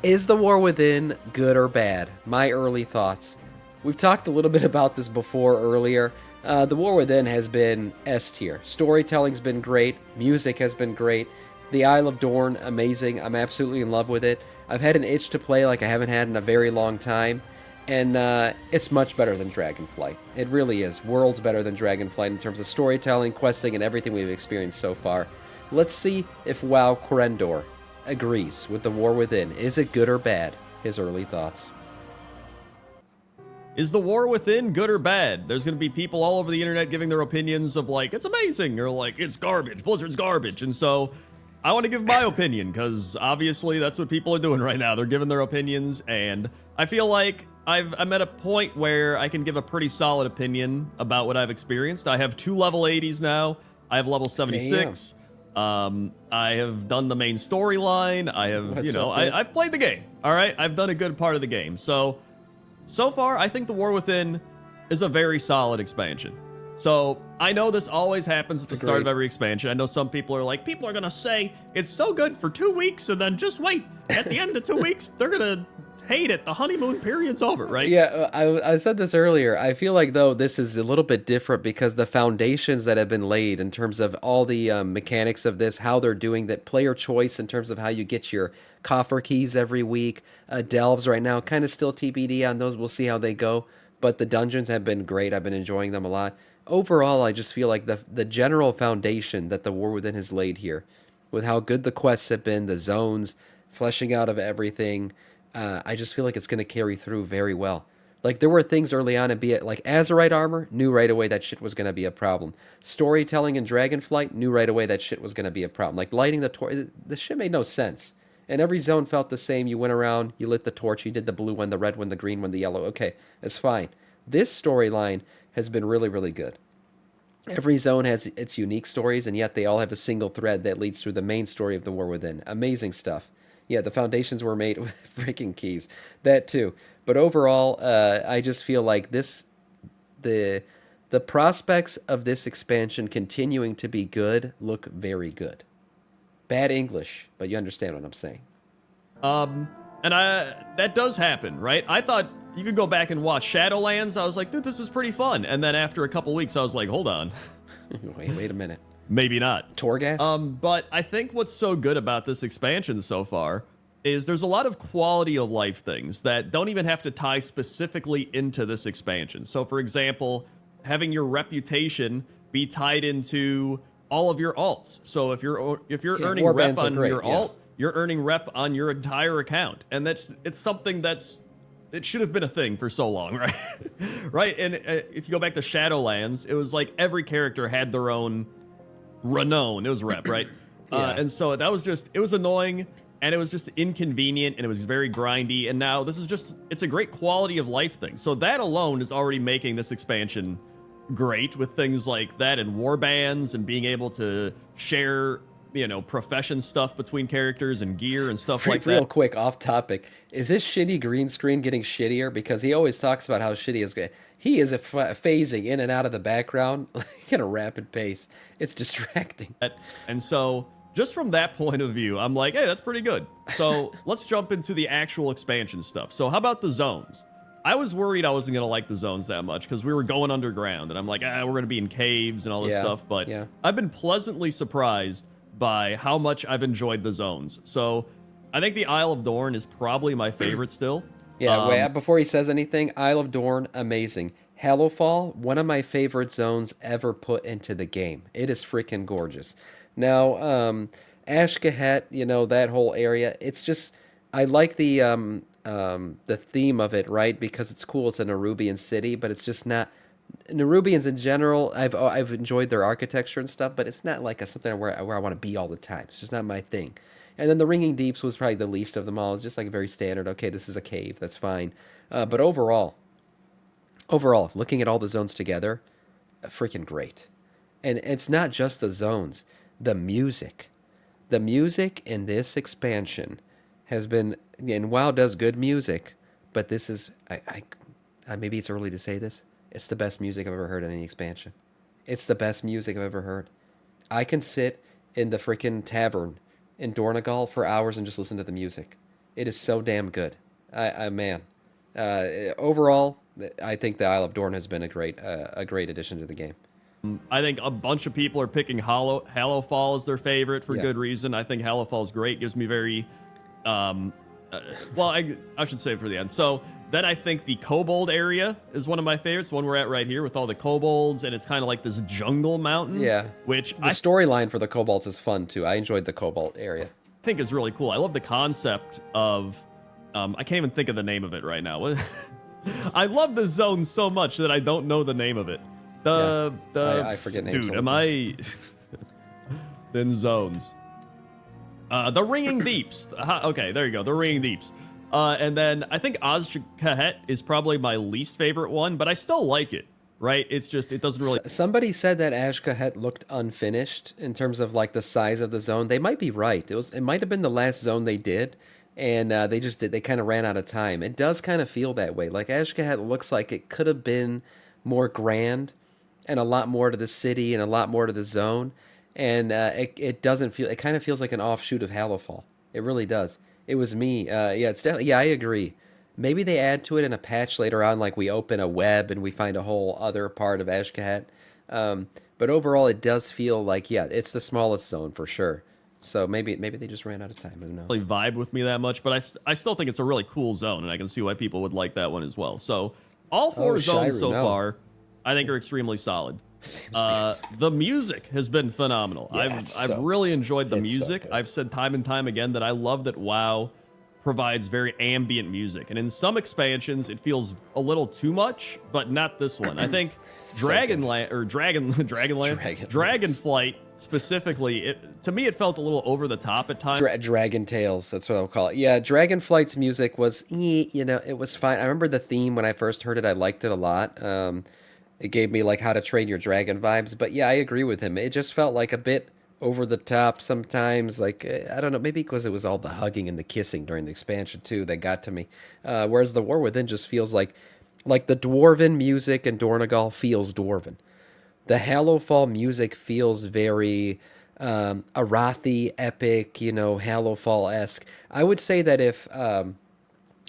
Is the War Within good or bad? My early thoughts. We've talked a little bit about this before earlier. The War Within has been S tier. Storytelling's been great. Music has been great. The Isle of Dorn, amazing. I'm absolutely in love with it. I've had an itch to play like I haven't had in a very long time. And it's much better than Dragonflight. It really is. Worlds better than Dragonflight in terms of storytelling, questing, and everything we've experienced so far. Let's see if WoW Corendor agrees with the War Within. Is it good or bad? His early thoughts. Is the War Within good or bad? There's going to be people all over the internet giving their opinions of like, it's amazing, or like, it's garbage, Blizzard's garbage. And so I want to give my opinion because obviously that's what people are doing right now. They're giving their opinions, and I feel like I'm at a point where I can give a pretty solid opinion about what I've experienced. I have 2 level 80s now. I have level 76. I have done the main storyline. I have, I've played the game. All right, I've done a good part of the game. So far, I think the War Within is a very solid expansion. So I know this always happens at the start of every expansion. I know some people are like, people are gonna say it's so good for 2 weeks, and then just wait. At the end of 2 weeks, they're gonna hate it. The honeymoon period's over, right? Yeah, I said this earlier. I feel like, though, this is a little bit different because the foundations that have been laid in terms of all the mechanics of this, how they're doing that, player choice in terms of how you get your coffer keys every week, delves right now, kind of still TBD on those. We'll see how they go. But the dungeons have been great. I've been enjoying them a lot. Overall, I just feel like the general foundation that the War Within has laid here, with how good the quests have been, the zones, fleshing out of everything, I just feel like it's going to carry through very well. Like, there were things early on, and be it like Azerite armor, knew right away that shit was going to be a problem. Storytelling in Dragonflight, knew right away that shit was going to be a problem. Like, lighting the torch, the shit made no sense. And every zone felt the same. You went around, you lit the torch, you did the blue one, the red one, the green one, the yellow. Okay, it's fine. This storyline has been really, really good. Every zone has its unique stories, and yet they all have a single thread that leads through the main story of the War Within. Amazing stuff. Yeah, the foundations were made with freaking keys. That too. But overall, I just feel like the prospects of this expansion continuing to be good look very good. Bad English, but you understand what I'm saying. And that does happen, right? I thought you could go back and watch Shadowlands. I was like, dude, this is pretty fun. And then after a couple weeks, I was like, hold on. Wait a minute. Maybe not. Torghast? But I think what's so good about this expansion so far is there's a lot of quality of life things that don't even have to tie specifically into this expansion. So, for example, having your reputation be tied into all of your alts. So if you're earning rep on your alt, you're earning rep on your entire account, and it's something it should have been a thing for so long, right? Right. And if you go back to Shadowlands, it was like every character had their own renown. It was rep, right? And so it was annoying, and it was just inconvenient, and it was very grindy. And now this is it's a great quality of life thing. So that alone is already making this expansion great, with things like that and war bands and being able to share, profession stuff between characters and gear and stuff like that. Real quick, off topic. Is this shitty green screen getting shittier? Because he always talks about how shitty is. He is phasing in and out of the background at a rapid pace. It's distracting. And so, just from that point of view, I'm like, hey, that's pretty good. So let's jump into the actual expansion stuff. So how about the zones? I was worried I wasn't going to like the zones that much because we were going underground. And I'm like, we're going to be in caves and all this stuff. But I've been pleasantly surprised by how much I've enjoyed the zones. So I think the Isle of Dorn is probably my favorite still. Wait, before he says anything, Isle of Dorn, amazing. Hallowfall, one of my favorite zones ever put into the game. It is freaking gorgeous. Now, Ashkahet, that whole area, it's just, I like the theme of it, right? Because it's cool. It's a Nerubian city, but it's just not. Nerubians in general, I've enjoyed their architecture and stuff, but it's not like something where I want to be all the time. It's just not my thing. And then the Ringing Deeps was probably the least of them all. It's just like very standard. Okay, this is a cave. That's fine. But overall, looking at all the zones together, freaking great. And it's not just the zones. The music in this expansion has been, and WoW does good music, but this is, I maybe it's early to say this, it's the best music I've ever heard in any expansion. It's the best music I've ever heard. I can sit in the freaking tavern in Dornagal for hours and just listen to the music. It is so damn good. Man, overall, I think the Isle of Dorn has been a great addition to the game. I think a bunch of people are picking Hallowfall as their favorite for Yeah. good reason. I think Hallowfall is great. Gives me very, um, well, I should save it for the end. So then I think the Kobold area is one of my favorites. The one we're at right here with all the kobolds, and it's kind of like this jungle mountain, Yeah. which The I storyline for the Kobolds is fun too. I enjoyed the Cobalt area. think is really cool. I love the concept of, I can't even think of the name of it right now. I love the zone so much that I don't know the name of it. I forget names. Dude, am I in zones? The Ringing Deeps. Okay, there you go. The Ringing Deeps. And then I think Oz-Kahet is probably my least favorite one, but I still like it. Right? It's just it doesn't really. Somebody said that Ashkahet looked unfinished in terms of like the size of the zone. They might be right. It might have been the last zone they did, and they kind of ran out of time. It does kind of feel that way. Like Ashkahet looks like it could have been more grand, and a lot more to the city and a lot more to the zone, and it doesn't feel. It kind of feels like an offshoot of Hallowfall. It really does. It was me. Yeah, it's definitely. Yeah, I agree. Maybe they add to it in a patch later on, like we open a web and we find a whole other part of Ashkahet. But overall, it does feel like, yeah, it's the smallest zone for sure. So maybe they just ran out of time. Who knows? Really vibe with me that much, but I still think it's a really cool zone, and I can see why people would like that one as well. So all four zones Shiru, so no. far, I think are extremely solid. Seems weird. The music has been phenomenal. Yeah, it's I've so really enjoyed the it's so music. good. I've said time and time again that I love that WoW provides very ambient music, and in some expansions it feels a little too much, but not this one. I think Dragonland or Dragonflight specifically, to me it felt a little over the top at times. Dragon Tales, that's what I'll call it. Yeah, Dragonflight's music was, it was fine. I remember the theme when I first heard it. I liked it a lot. It gave me like How to Train Your Dragon vibes. But yeah, I agree with him. It just felt like a bit over the top sometimes. Like, I don't know, maybe because it was all the hugging and the kissing during the expansion too that got to me. Whereas the War Within just feels like the dwarven music in Dornegal feels dwarven. The Hallowfall music feels very Arathi epic, Hallowfall-esque. I would say that if I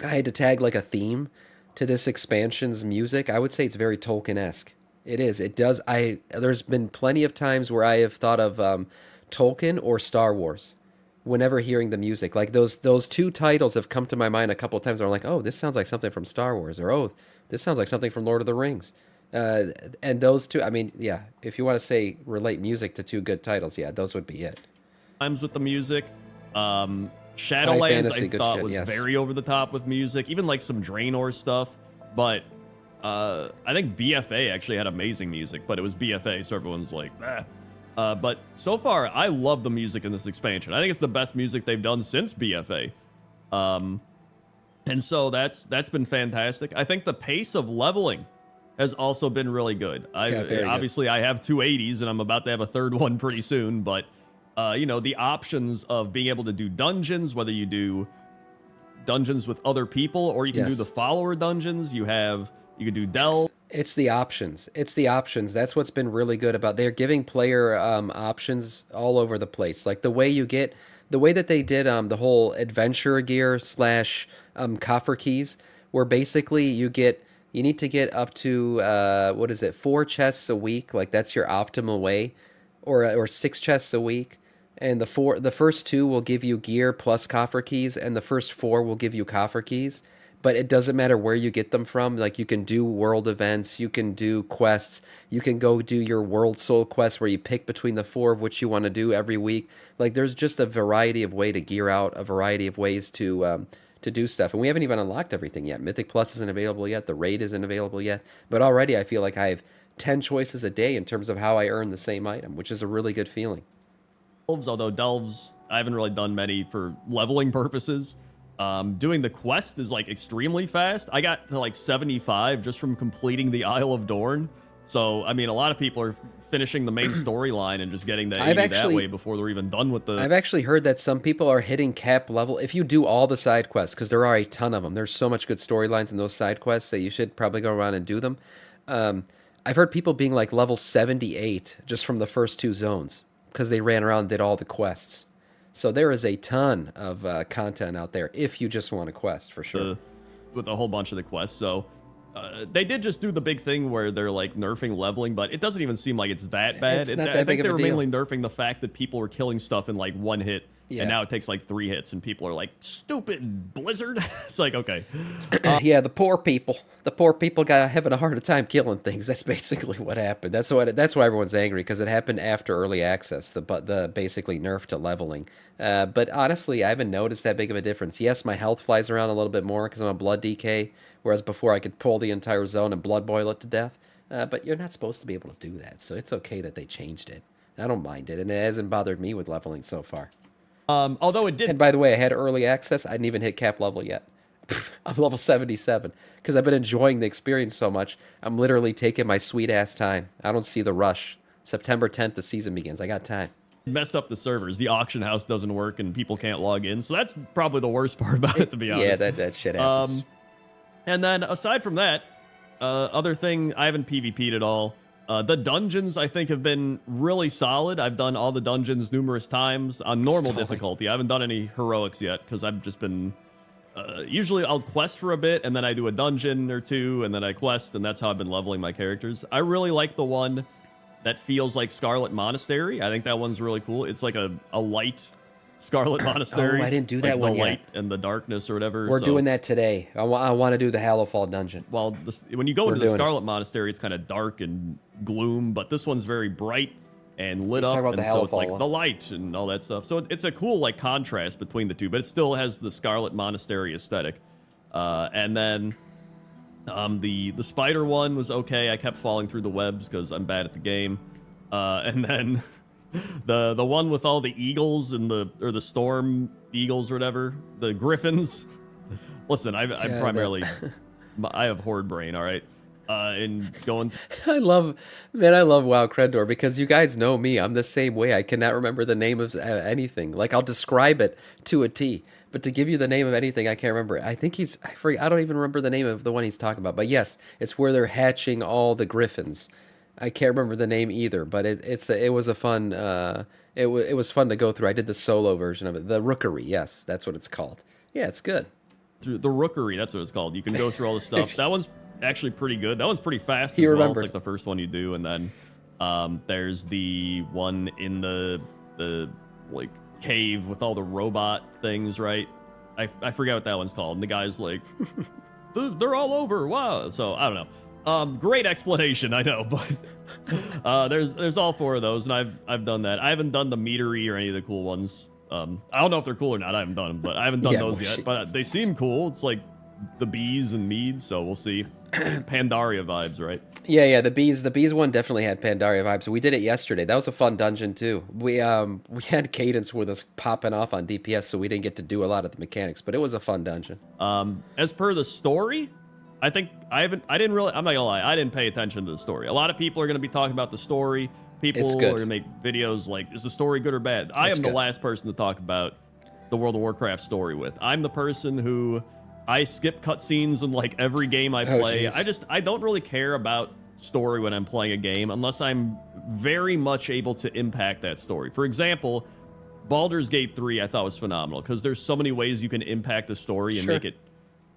had to tag like a theme to this expansion's music, I would say it's very Tolkien-esque. It is. It does. There's been plenty of times where I have thought of Tolkien or Star Wars whenever hearing the music. Like those two titles have come to my mind a couple of times where I'm like, oh, this sounds like something from Star Wars, or oh, this sounds like something from Lord of the Rings. And those two, I mean, yeah, if you want to say relate music to two good titles, yeah, those would be it. Times with the music. Shadowlands Fantasy, I good thought shit, was yes. very over the top with music, even like some Draenor stuff. But I think BFA actually had amazing music, but it was BFA, so everyone's like, ah. But so far, I love the music in this expansion. I think it's the best music they've done since BFA. And so that's been fantastic. I think the pace of leveling has also been really good. Very good. Obviously, I have 280s, and I'm about to have a third one pretty soon, but the options of being able to do dungeons, whether you do dungeons with other people or you can do Yes. the follower dungeons, you can do delve. It's the options. It's the options. That's what's been really good about. They're giving player options all over the place. Like the way that they did the whole adventure gear slash coffer keys, where basically you need to get up to 4 chests a week. Like that's your optimal way, or 6 chests a week. And the first 2 will give you gear plus coffer keys, and the first 4 will give you coffer keys. But it doesn't matter where you get them from. Like you can do world events, you can do quests, you can go do your world soul quest where you pick between the 4 of which you want to do every week. Like there's just a variety of way to gear out, a variety of ways to do stuff. And we haven't even unlocked everything yet. Mythic Plus isn't available yet. The raid isn't available yet. But already I feel like I have 10 choices a day in terms of how I earn the same item, which is a really good feeling. Although delves, I haven't really done many for leveling purposes. Doing the quest is like extremely fast. I got to like 75 just from completing the Isle of Dorn. So, I mean, a lot of people are finishing the main storyline and just getting to 80 that way before they're even done with the... I've actually heard that some people are hitting cap level. If you do all the side quests, because there are a ton of them. There's so much good storylines in those side quests that you should probably go around and do them. I've heard people being like level 78 just from the first 2 zones because they ran around and did all the quests. So there is a ton of content out there if you just want a quest, for sure. With a whole bunch of the quests. So they did just do the big thing where they're like nerfing leveling, but it doesn't even seem like it's that bad. It's not I that big think of they a were deal. mainly nerfing the fact that people were killing stuff in like one hit, Yeah. and now it takes like 3 hits, and people are like, "Stupid Blizzard!" It's like, okay, Yeah, the poor people. The poor people got having a harder time killing things. That's basically what happened. That's why everyone's angry, because it happened after early access. The basically nerf to leveling. But honestly, I haven't noticed that big of a difference. Yes, my health flies around a little bit more because I'm a blood DK, whereas before I could pull the entire zone and blood boil it to death. But you're not supposed to be able to do that, so it's okay that they changed it. I don't mind it, and it hasn't bothered me with leveling so far. although it did. And by the way, I had early access. I didn't even hit cap level yet. I'm level 77 because I've been enjoying the experience so much. I'm literally taking my sweet ass time. I don't see the rush. September 10th, the season begins. I got time. Mess up the servers. The auction house doesn't work and people can't log in. So that's probably the worst part about it, to be honest. Yeah, that shit happens. And then aside from that, other thing, I haven't PvP'd at all. The dungeons, I think, have been really solid. I've done all the dungeons numerous times on normal difficulty. I haven't done any heroics yet because I've just been... usually I'll quest for a bit, and then I do a dungeon or two, and then I quest, and that's how I've been leveling my characters. I really like the one that feels like Scarlet Monastery. I think that one's really cool. It's like a light Scarlet Monastery. Oh, I didn't do that like one the yet. light and the darkness or whatever. We're doing that today. I want to do the Hallowfall dungeon. Well, when you go into the doing it. Scarlet Monastery, it's kind of dark and gloom, but this one's very bright and lit Let's talk up, about and the so it's Hallowfall like one. the light and all that stuff. So it's a cool like contrast between the two, but it still has the Scarlet Monastery aesthetic. And then the spider one was okay. I kept falling through the webs because I'm bad at the game. And then the one with all the eagles and the storm eagles or whatever, the griffins. Listen, I'm primarily I have horde brain. All right. And going. I love WoW Crendor because you guys know me. I'm the same way. I cannot remember the name of anything. Like, I'll describe it to a T, but to give you the name of anything, I can't remember. I think I don't even remember the name of the one he's talking about. But yes, it's where they're hatching all the griffins. I can't remember the name either, but it was a fun. It was fun to go through. I did the solo version of it. The Rookery, yes, that's what it's called. Yeah, it's good. Through the Rookery, that's what it's called. You can go through all the stuff. That one's actually pretty good. That one's pretty fast He as well. remembered. It's like the first one you do, and then there's the one in the like cave with all the robot things, right? I forget what that one's called. And the guy's like, they're all over. Wow. So I don't know. Great explanation, I know, but there's all 4 of those, and I've done that. I haven't done the meatery or any of the cool ones. I don't know if they're cool or not. I haven't done them, but I haven't done those yet. But they seem cool. It's like the bees and mead, so we'll see. Pandaria vibes, right? Yeah, the bees one definitely had Pandaria vibes. We did it yesterday. That was a fun dungeon too. We had Cadence with us popping off on DPS, so we didn't get to do a lot of the mechanics, but it was a fun dungeon. As per the story, I think I'm not gonna lie, I didn't pay attention to the story. A lot of people are gonna be talking about the story. People are gonna make videos like, is the story good or bad? I am the last person to talk about the World of Warcraft story with. I'm the person who I skip cutscenes in like every game I play. I don't really care about story when I'm playing a game unless I'm very much able to impact that story. For example, Baldur's Gate 3 I thought was phenomenal because there's so many ways you can impact the story and make it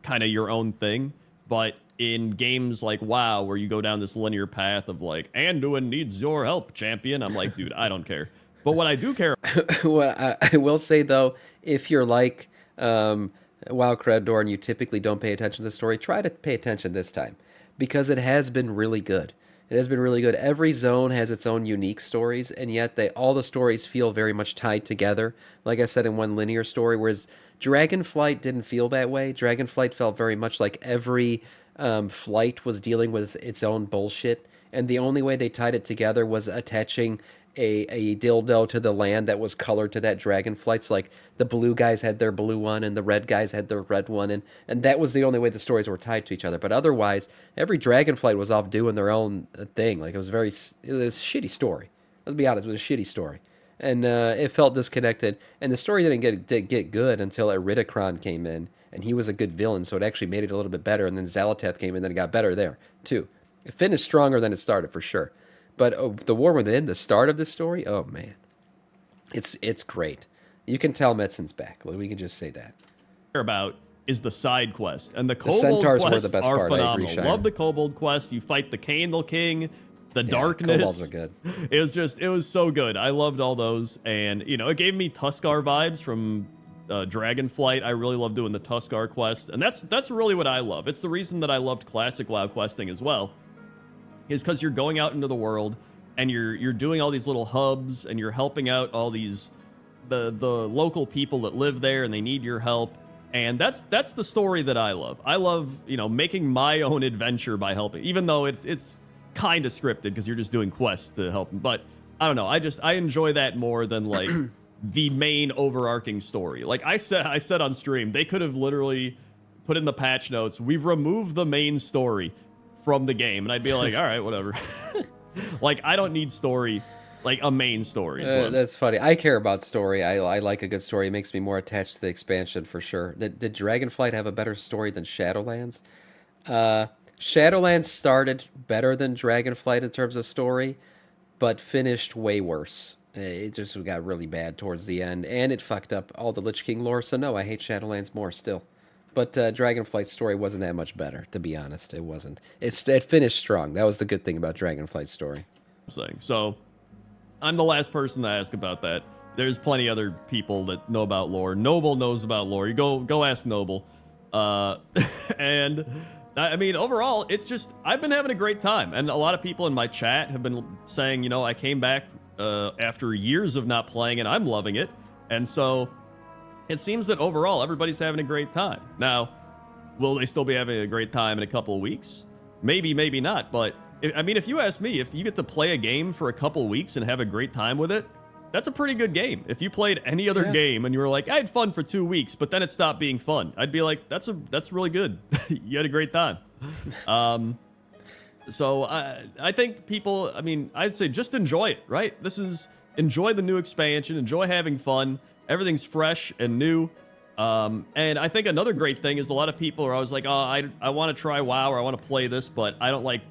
kind of your own thing. But in games like WoW, where you go down this linear path of like, Anduin needs your help, champion, I'm like, dude, I don't care. But what I do care... Well, I will say, though, if you're like WoW Crendor and you typically don't pay attention to the story, try to pay attention this time because it has been really good. It has been really good. Every zone has its own unique stories, and yet all the stories feel very much tied together, like I said, in one linear story, whereas Dragonflight didn't feel that way. Dragonflight felt very much like every flight was dealing with its own bullshit, and the only way they tied it together was attaching a dildo to the land that was colored to that Dragonflight. So like the blue guys had their blue one and the red guys had their red one, and that was the only way the stories were tied to each other. But otherwise, every Dragonflight was off doing their own thing. Like it was a shitty story. Let's be honest, it was a shitty story. And it felt disconnected. And the story didn't get good until Eridicron came in, and he was a good villain, so it actually made it a little bit better. And then Xal'atath came in, and then it got better there, too. It finished stronger than it started, for sure. But the War Within, the start of this story, oh, man. It's great. You can tell Metzen's back. We can just say that. About is the side quest, and the The kobold centaurs were the quests best are part. I agree, phenomenal. Shine. Love the kobold quest. You fight the Candle King, the Yeah, darkness. kobolds are good. It was so good. I loved all those, and it gave me Tuskar vibes from Dragonflight. I really love doing the Tuskar quest, and that's really what I love. It's the reason that I loved classic WoW questing as well, is because you're going out into the world and you're doing all these little hubs, and you're helping out all these the local people that live there, and they need your help. And that's the story that I love. I love, making my own adventure by helping, even though it's kind of scripted because you're just doing quests to help them. But I don't know. I enjoy that more than like the main overarching story. Like I said on stream, they could have literally put in the patch notes, we've removed the main story from the game, and I'd be like, all right, whatever. Like I don't need story. Like a main story. That's funny. I care about story. I like a good story. It makes me more attached to the expansion for sure. Did Dragonflight have a better story than Shadowlands? Shadowlands started better than Dragonflight in terms of story, but finished way worse. It just got really bad towards the end, and it fucked up all the Lich King lore. So no, I hate Shadowlands more still. But Dragonflight's story wasn't that much better, to be honest. It wasn't. It finished strong. That was the good thing about Dragonflight's story. So I'm the last person to ask about that. There's plenty other people that know about lore. Noble knows about lore. You go ask Noble. And I mean, overall, it's just I've been having a great time, and a lot of people in my chat have been saying, I came back after years of not playing, and I'm loving it. And so it seems that overall everybody's having a great time. Now, will they still be having a great time in a couple of weeks? Maybe, maybe not, but I mean, if you ask me, if you get to play a game for a couple weeks and have a great time with it, that's a pretty good game. If you played any other game and you were like, I had fun for 2 weeks, but then it stopped being fun, I'd be like, that's really good. You had a great time. So I think people, I mean, I'd say just enjoy it, right? Enjoy the new expansion, enjoy having fun. Everything's fresh and new. And I think another great thing is a lot of people are always like, oh, I want to try WoW, or I want to play this, but I don't like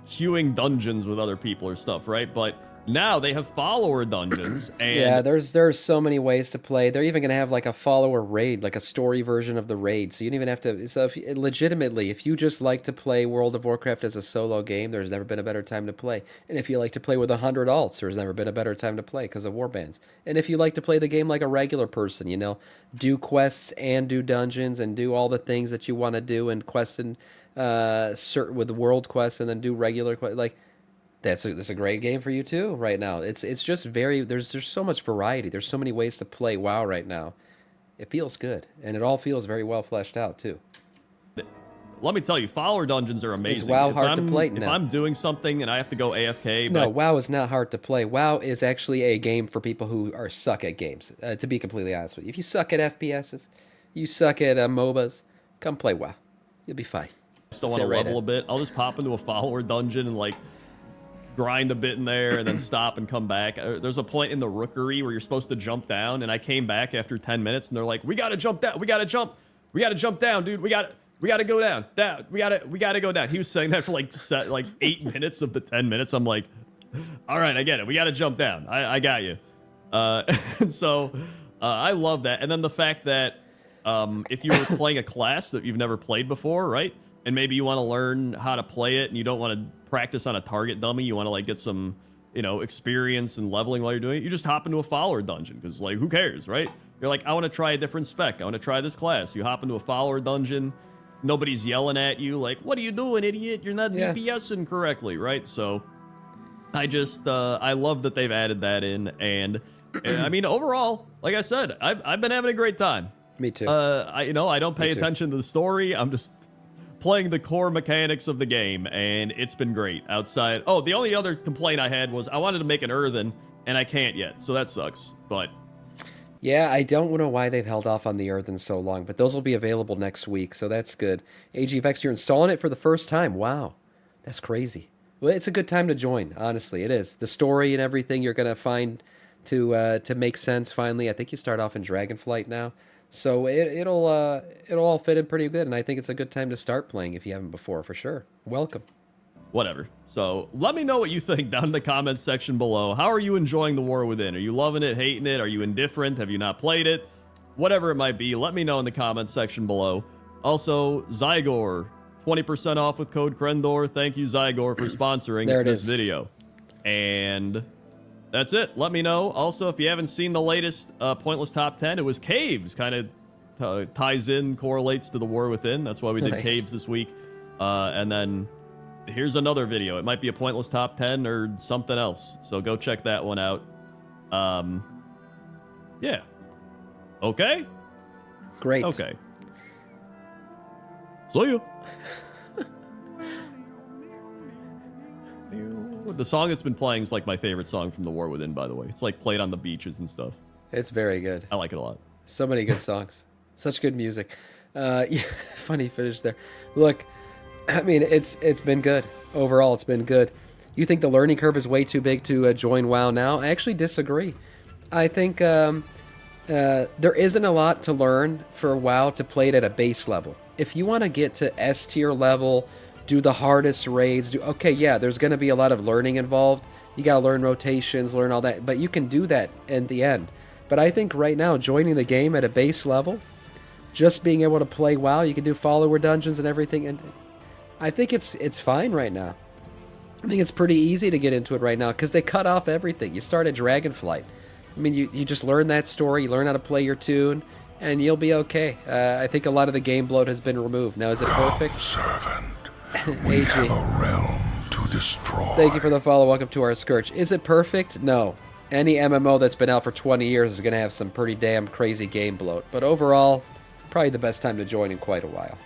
queuing dungeons with other people or stuff, right? But now they have follower dungeons, and yeah, there's so many ways to play. They're even gonna have like a follower raid, like a story version of the raid. So you don't even have to. So legitimately, if you just like to play World of Warcraft as a solo game, there's never been a better time to play. And if you like to play with 100 alts, there's never been a better time to play because of warbands. And if you like to play the game like a regular person, do quests and do dungeons and do all the things that you want to do, and quest and with the world quests, and then do regular quests, like. That's a great game for you too right now. It's just there's so much variety. There's so many ways to play WoW right now. It feels good, and it all feels very well fleshed out too. let me tell you, follower dungeons are amazing. Is WoW hard to play? If No. I'm doing something and I have to go AFK, No, but WoW is not hard to play. WoW is actually a game for people who are suck at games. To be completely honest with you, if you suck at FPSs, you suck at MOBAs, come play WoW. You'll be fine. I still want to level a bit, I'll just pop into a follower dungeon and like grind a bit in there and then stop and come back. There's a point in the Rookery where you're supposed to jump down, and I came back after 10 minutes and they're like, we gotta jump down, we gotta jump down, dude, we gotta go down, we gotta go down. He was saying that for like 8 minutes of the 10 minutes. I'm like, all right, I get it, we gotta jump down, I got you. And so I love that. And then the fact that if you were playing a class that you've never played before, right, and maybe you want to learn how to play it and you don't want to practice on a target dummy, you want to like get some experience and leveling while you're doing it, you just hop into a follower dungeon because like who cares, right? You're like, I want to try a different spec, I want to try this class. You hop into a follower dungeon, nobody's yelling at you like, what are you doing, idiot, you're not DPSing correctly, right? So I just I love that they've added that in. And I mean, overall, like I said, I've been having a great time. Me too. I don't pay attention to the story, I'm just playing the core mechanics of the game, and it's been great. Outside, the only other complaint I had was I wanted to make an earthen, and I can't yet, so that sucks. But yeah, I don't know why they've held off on the earthen so long, but those will be available next week, so that's good. AGVX, you're installing it for the first time. Wow, that's crazy. Well, it's a good time to join, honestly, it is. The story and everything you're going to find to make sense finally. I think you start off in Dragonflight now. So it'll all fit in pretty good, and I think it's a good time to start playing if you haven't before, for sure. Welcome. whatever. So let me know what you think down in the comments section below. How are you enjoying The War Within? Are you loving it, hating it? Are you indifferent? Have you not played it? Whatever it might be, let me know in the comments section below. Also, Zygor, 20% off with code Krendor. Thank you, Zygor, for sponsoring this video. And that's it. Let me know. Also, if you haven't seen the latest Pointless Top 10, it was Caves. Kind of ties in, correlates to The War Within. That's why we did Caves this week. And then here's another video. It might be a Pointless Top 10 or something else. So go check that one out. Yeah. Okay? Great. Okay. See ya. The song that's been playing is like my favorite song from The War Within, by the way. It's like played on the beaches and stuff. It's very good. I like it a lot. So many good songs. Such good music. Yeah, funny finish there. Look, I mean, it's been good. Overall, it's been good. You think the learning curve is way too big to join WoW now? I actually disagree. I think there isn't a lot to learn for WoW to play it at a base level. If you want to get to S tier level, do the hardest raids, okay, yeah, there's going to be a lot of learning involved. You got to learn rotations, learn all that, but you can do that in the end. But I think right now, joining the game at a base level, just being able to play WoW, you can do follower dungeons and everything, and I think it's fine right now. I think it's pretty easy to get into it right now because they cut off everything. You start at Dragonflight. I mean, you just learn that story, you learn how to play your tune, and you'll be okay. I think a lot of the game bloat has been removed. Now, is it perfect? Servant, we have a realm to destroy. Thank you for the follow. Welcome to our Scourge. Is it perfect? No. Any MMO that's been out for 20 years is going to have some pretty damn crazy game bloat. But overall, probably the best time to join in quite a while.